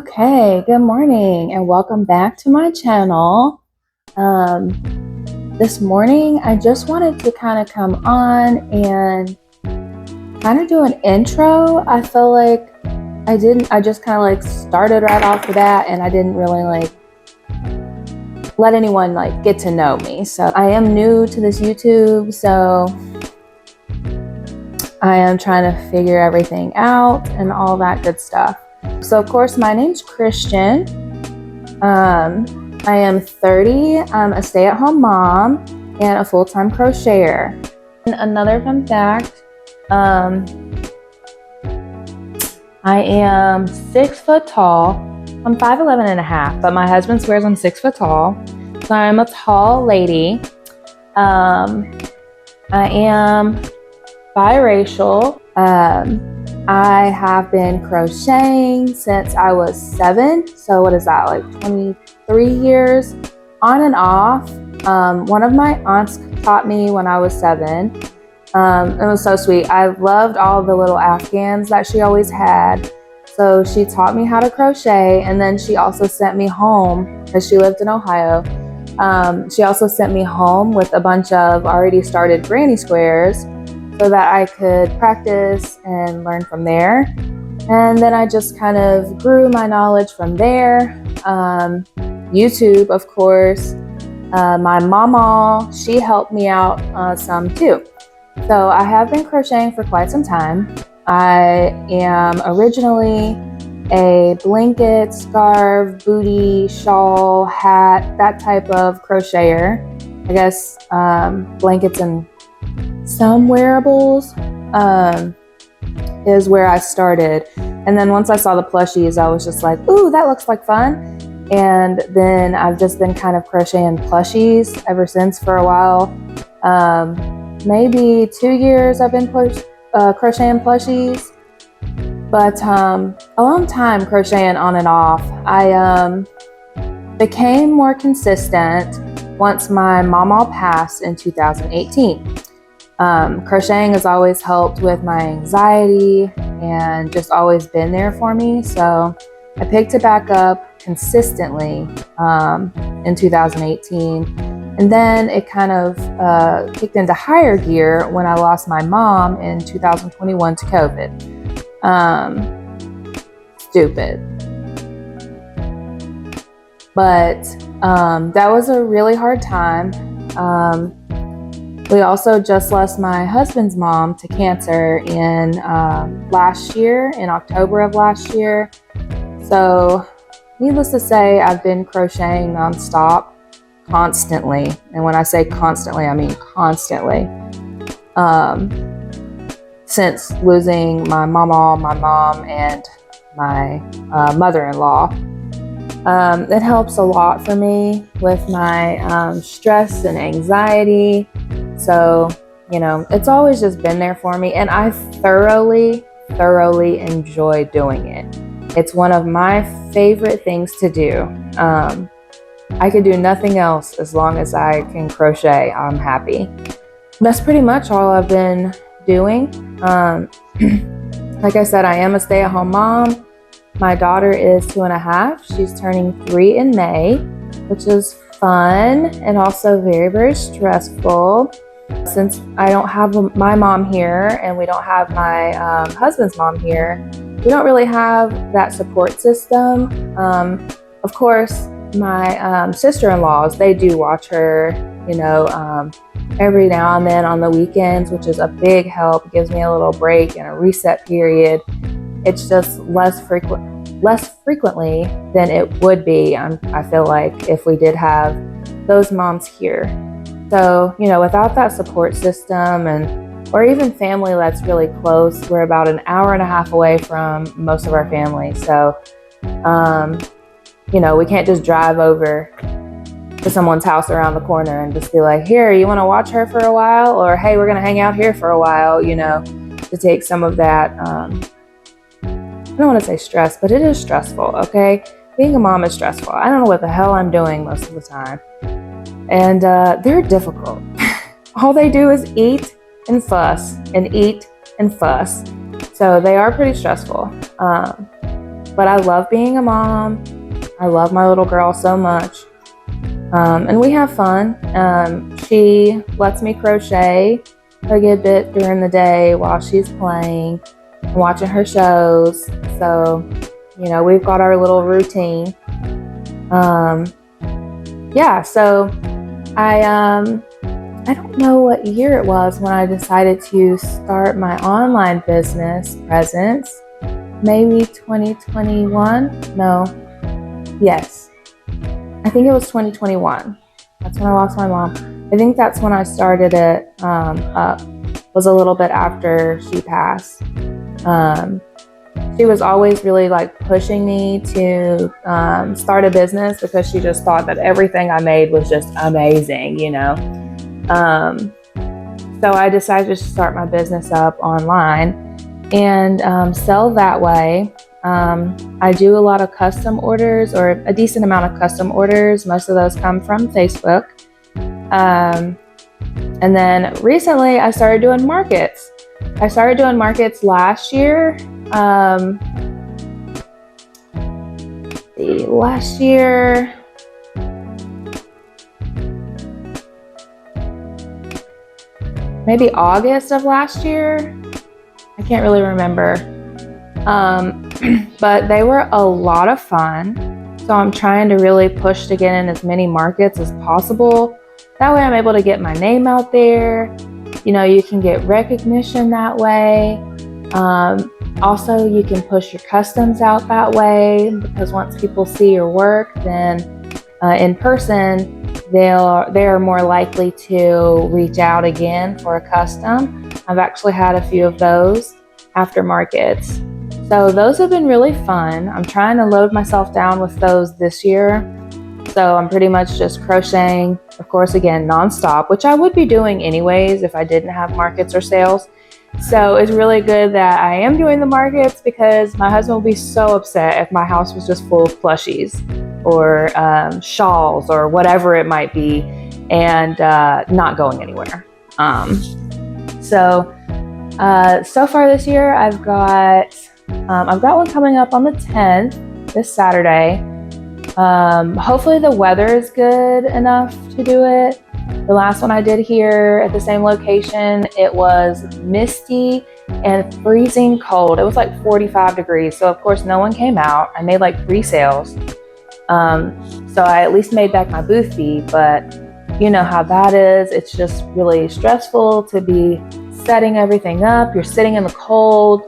Okay, good morning and welcome back to my channel. This morning I just wanted to kind of come on and kind of do an intro. I feel like I just kind of like started right off the bat and I didn't really like let anyone like get to know me. So I am new to this YouTube, so I am trying to figure everything out and all that good stuff. So of course, my name's Christian. I am 30. I'm a stay-at-home mom and a full-time crocheter. And another fun fact, I am 6 foot tall. I'm 5'11" and a half, but my husband swears I'm 6 foot tall. So I'm a tall lady. I am biracial. I have been crocheting since I was 7. So what is that, like 23 years on and off. One of my aunts taught me when I was 7. It was so sweet. I loved all the little Afghans that she always had. So she taught me how to crochet, and then she also sent me home because she lived in Ohio. She also sent me home with a bunch of already started granny squares so that I could practice and learn from there. And then I just kind of grew my knowledge from there. YouTube, of course. My mama, she helped me out some too. So I have been crocheting for quite some time. I am originally a blanket, scarf, booty, shawl, hat, that type of crocheter. I guess blankets and some wearables is where I started. And then once I saw the plushies, I was just like, ooh, that looks like fun. And then I've just been kind of crocheting plushies ever since for a while. Maybe 2 years I've been crocheting plushies, but a long time crocheting on and off. I became more consistent once my mama passed in 2018. Crocheting has always helped with my anxiety and just always been there for me. So I picked it back up consistently in 2018. And then it kind of kicked into higher gear when I lost my mom in 2021 to COVID. Stupid. But that was a really hard time. We also just lost my husband's mom to cancer in last year, in October of last year. So needless to say, I've been crocheting nonstop, constantly. And when I say constantly, I mean constantly. Since losing my mama, my mom, and my mother-in-law. It helps a lot for me with my stress and anxiety. So, you know, it's always just been there for me, and I thoroughly enjoy doing it. It's one of my favorite things to do. I could do nothing else as long as I can crochet. I'm happy. That's pretty much all I've been doing. Like I said, I am a stay-at-home mom. My daughter is 2.5. She's turning 3 in May, which is fun and also very stressful. Since I don't have my mom here and we don't have my husband's mom here, we don't really have that support system. Of course, my sister-in-laws, they do watch her, you know, every now and then on the weekends, which is a big help. It gives me a little break and a reset period. It's just less frequently than it would be, I feel like, if we did have those moms here. So, you know, without that support system or even family that's really close, we're about an hour and a half away from most of our family. So, you know, we can't just drive over to someone's house around the corner and just be like, here, you want to watch her for a while? Or, hey, we're going to hang out here for a while, you know, to take some of that, I don't want to say stress, but it is stressful, okay? Being a mom is stressful. I don't know what the hell I'm doing most of the time. And they're difficult. All they do is eat and fuss and eat and fuss. So they are pretty stressful. But I love being a mom. I love my little girl so much. And we have fun. She lets me crochet a good bit during the day while she's playing and watching her shows. So, you know, we've got our little routine. Yeah, so I don't know what year it was when I decided to start my online business presence. Maybe 2021? No. Yes. I think it was 2021. That's when I lost my mom. I think that's when I started it up. Was a little bit after she passed. She was always really like pushing me to start a business because she just thought that everything I made was just amazing, you know. So I decided to start my business up online and sell that way. I do a lot of custom orders, or a decent amount of custom orders. Most of those come from Facebook. And then recently I started doing markets. I started doing markets last year. Last year, maybe August of last year. I can't really remember. But they were a lot of fun. So I'm trying to really push to get in as many markets as possible. That way I'm able to get my name out there. You know, you can get recognition that way. Also, you can push your customs out that way, because once people see your work, then in person, they're more likely to reach out again for a custom. I've actually had a few of those after markets. So those have been really fun. I'm trying to load myself down with those this year. So I'm pretty much just crocheting, of course, again, nonstop, which I would be doing anyways if I didn't have markets or sales. So it's really good that I am doing the markets, because my husband would be so upset if my house was just full of plushies or shawls or whatever it might be, and not going anywhere. So far this year, I've got one coming up on the 10th, this Saturday. Hopefully the weather is good enough to do it. The last one I did here at the same location, it was misty and freezing cold. It was like 45 degrees. So of course no one came out. I made like 3 sales. So I at least made back my booth fee, but you know how that is. It's just really stressful to be setting everything up. You're sitting in the cold.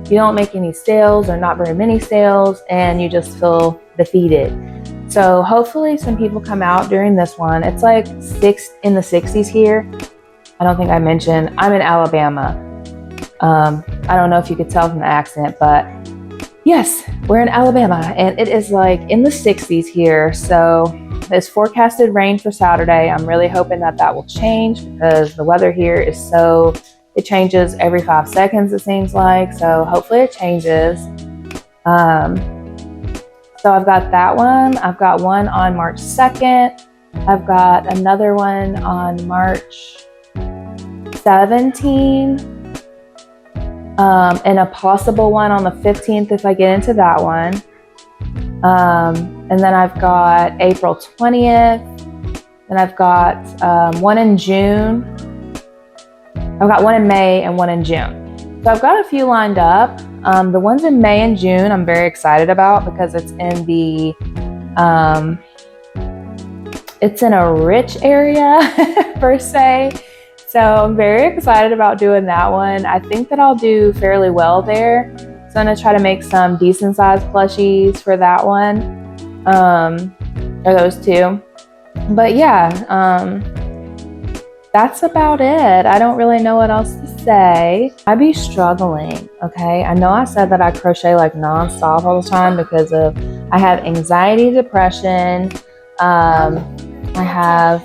You don't make any sales, or not very many sales, and you just feel defeated. So hopefully some people come out during this one. It's like in the 60s here. I don't think I mentioned, I'm in Alabama. I don't know if you could tell from the accent, but yes, we're in Alabama, and it is like in the 60s here. So there's forecasted rain for Saturday. I'm really hoping that will change, because the weather here is it changes every 5 seconds, it seems like. So hopefully it changes. So I've got that one. I've got one on March 2nd. I've got another one on March 17th. And a possible one on the 15th if I get into that one. And then I've got April 20th. And I've got one in June. I've got one in May and one in June. So I've got a few lined up. The ones in May and June I'm very excited about, because it's in a rich area per se. So I'm very excited about doing that one. I think that I'll do fairly well there. So I'm gonna try to make some decent sized plushies for that one, or those two. But yeah, that's about it. I don't really know what else to say. I be struggling, okay? I know I said that I crochet like nonstop all the time because I have anxiety, depression. I have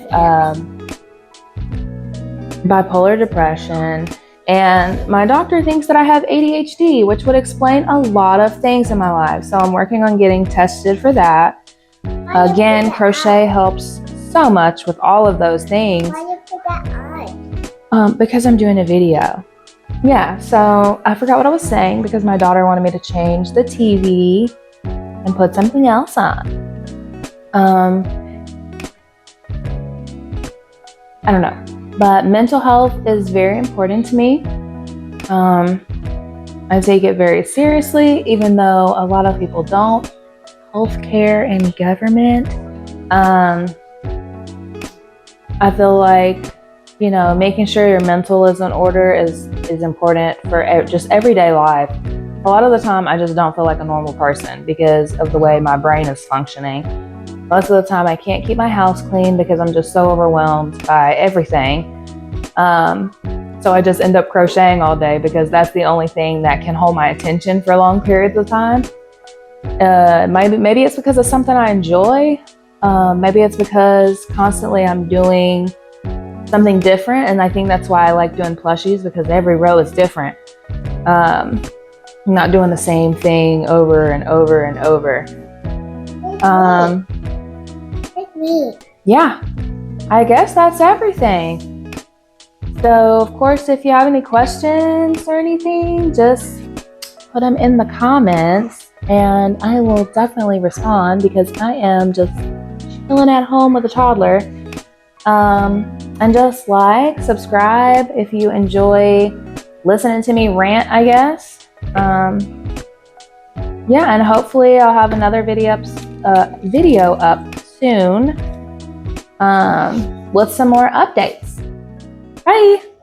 bipolar depression, and my doctor thinks that I have ADHD, which would explain a lot of things in my life. So I'm working on getting tested for that. Again, crochet helps so much with all of those things. Why you put that on? Because I'm doing a video. Yeah, so I forgot what I was saying, because my daughter wanted me to change the TV. and put something else on. I don't know, but mental health is very important to me. I take it very seriously, even though a lot of people don't. Healthcare and government. I feel like, you know, making sure your mental is in order is important for just everyday life. A lot of the time, I just don't feel like a normal person because of the way my brain is functioning. Most of the time, I can't keep my house clean because I'm just so overwhelmed by everything. So I just end up crocheting all day because that's the only thing that can hold my attention for long periods of time. Maybe it's because it's something I enjoy. Maybe it's because constantly I'm doing something different, and I think that's why I like doing plushies, because every row is different. I'm not doing the same thing over and over and over. Yeah, I guess that's everything. So, of course, if you have any questions or anything, just put them in the comments and I will definitely respond because I am just chilling at home with a toddler. And just like, subscribe if you enjoy listening to me rant, I guess. Yeah, and hopefully I'll have another video up soon with some more updates. Bye!